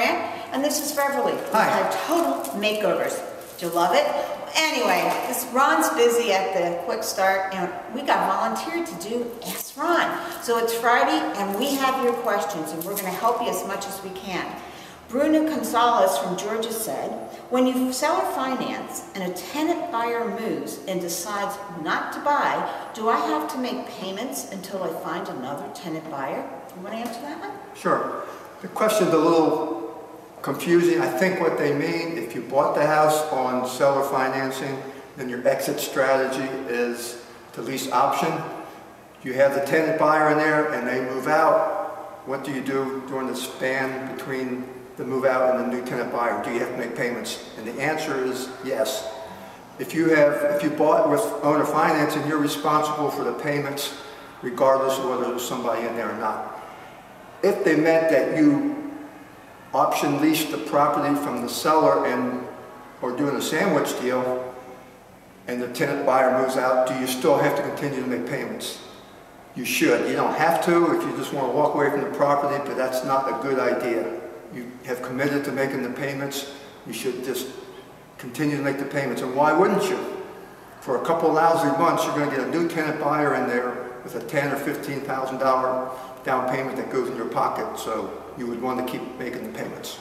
LeGrand, and this is Beverly. Hi. Our total makeovers. Do you love it? Anyway, Ron's busy at the Quick Start, and we got volunteered to do Ask Ron. So it's Friday, and we have your questions, and we're going to help you as much as we can. Bruno Gonzalez from Georgia said, when you sell or finance and a tenant buyer moves and decides not to buy, do I have to make payments until I find another tenant buyer? You want to answer that one? Sure. The question's a little confusing. I think what they mean, if you bought the house on seller financing, then your exit strategy is to lease option. You have the tenant buyer in there and they move out. What do you do during the span between the move out and the new tenant buyer? Do you have to make payments? And the answer is yes. If you bought with owner financing, you're responsible for the payments regardless of whether there's somebody in there or not. If they meant that you option leased the property from the seller or doing a sandwich deal and the tenant buyer moves out, do you still have to continue to make payments? You should. You don't have to if you just want to walk away from the property, but that's not a good idea. You have committed to making the payments, you should just continue to make the payments. And why wouldn't you? For a couple lousy months, you're going to get a new tenant buyer in there with a $10,000 or $15,000 down payment that goes in your pocket, so you would want to keep making the payments.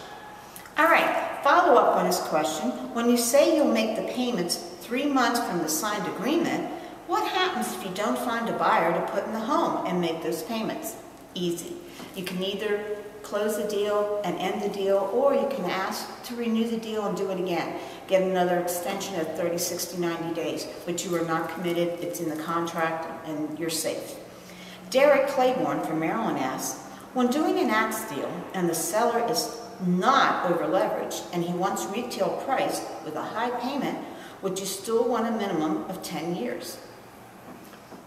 All right, follow up on his question. When you say you'll make the payments 3 months from the signed agreement, what happens if you don't find a buyer to put in the home and make those payments? Easy. You can either close the deal and end the deal, or you can ask to renew the deal and do it again. Get another extension of 30, 60, 90 days, but you are not committed, it's in the contract, and you're safe. Derek Claiborne from Maryland asks, when doing an axe deal and the seller is not over leveraged and he wants retail price with a high payment, would you still want a minimum of 10 years?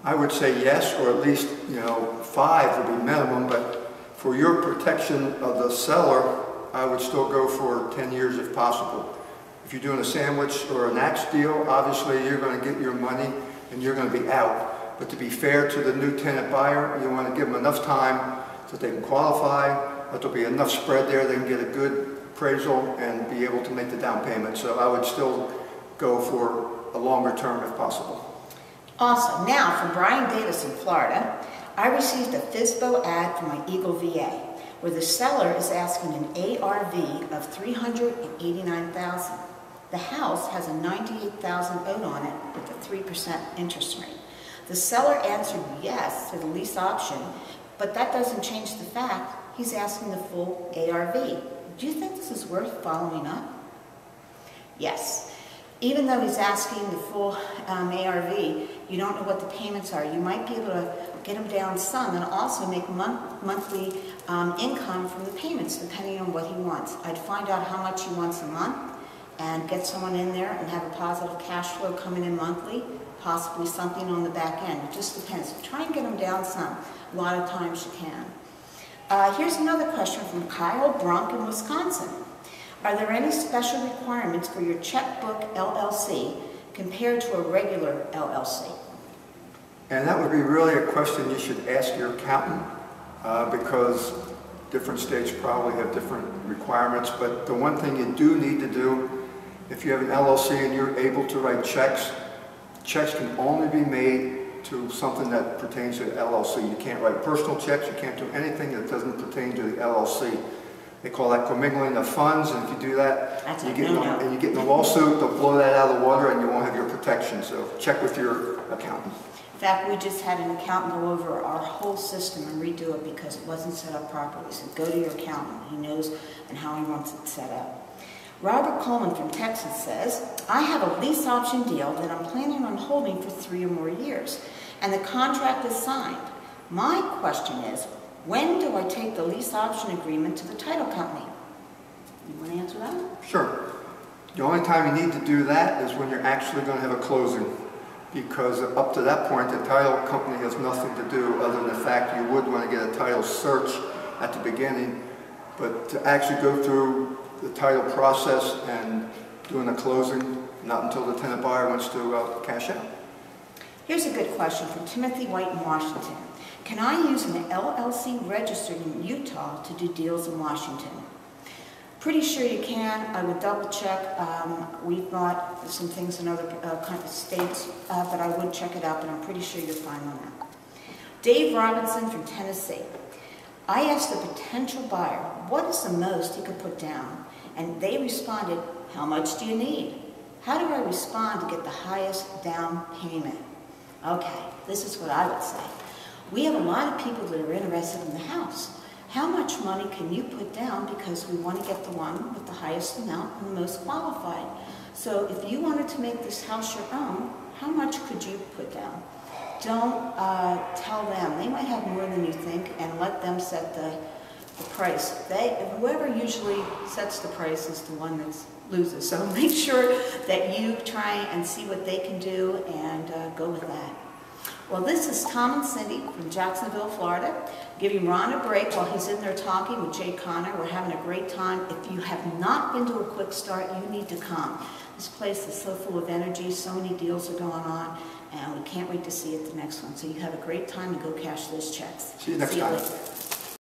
I would say yes, or at least 5 would be minimum, but for your protection of the seller, I would still go for 10 years if possible. If you're doing a sandwich or an axe deal, obviously you're going to get your money and you're going to be out. But to be fair to the new tenant buyer, you want to give them enough time so that they can qualify, that there'll be enough spread there, they can get a good appraisal and be able to make the down payment. So I would still go for a longer term if possible. Awesome. Now, from Brian Davis in Florida, I received a FSBO ad from my Eagle VA, where the seller is asking an ARV of $389,000. The house has a $98,000 owed on it with a 3% interest rate. The seller answered yes to the lease option, but that doesn't change the fact he's asking the full ARV. Do you think this is worth following up? Yes. Even though he's asking the full ARV, you don't know what the payments are. You might be able to get him down some and also make monthly income from the payments, depending on what he wants. I'd find out how much he wants a month and get someone in there and have a positive cash flow coming in monthly, possibly something on the back end. It just depends. Try and get him down some. A lot of times you can. Here's another question from Kyle Brunk in Wisconsin. Are there any special requirements for your checkbook LLC compared to a regular LLC? And that would be really a question you should ask your accountant because different states probably have different requirements. But the one thing you do need to do, if you have an LLC and you're able to write checks, checks can only be made to something that pertains to the LLC. You can't write personal checks, you can't do anything that doesn't pertain to the LLC. They call that commingling of funds, and if you do that, you get in a lawsuit, they'll blow that out of the water and you won't have your protection. So check with your accountant. In fact, we just had an accountant go over our whole system and redo it because it wasn't set up properly. So go to your accountant. He knows and how he wants it set up. Robert Coleman from Texas says, I have a lease option deal that I'm planning on holding for 3 or more years, and the contract is signed. My question is, when do I take the lease option agreement to the title company? You want to answer that? Sure. The only time you need to do that is when you're actually going to have a closing, because up to that point the title company has nothing to do other than the fact you would want to get a title search at the beginning, but to actually go through the title process and doing a closing, not until the tenant buyer wants to cash out. Here's a good question from Timothy White in Washington. Can I use an LLC registered in Utah to do deals in Washington? Pretty sure you can. I would double check. We've got some things in other kind of states, but I would check it out, but I'm pretty sure you're fine on that. Dave Robinson from Tennessee. I asked a potential buyer, what is the most he could put down? And they responded, how much do you need? How do I respond to get the highest down payment? Okay, this is what I would say. We have a lot of people that are interested in the house. How much money can you put down, because we want to get the one with the highest amount and the most qualified. So if you wanted to make this house your own, how much could you put down? Don't tell them. They might have more than you think, and let them set the price. Whoever usually sets the price is the one that loses. So make sure that you try and see what they can do and go with that. Well, this is Tom and Cindy from Jacksonville, Florida, giving Ron a break while he's in there talking with Jay Connor. We're having a great time. If you have not been to a Quick Start, you need to come. This place is so full of energy, so many deals are going on, and we can't wait to see you at the next one. So you have a great time and go cash those checks. See you next time. Later.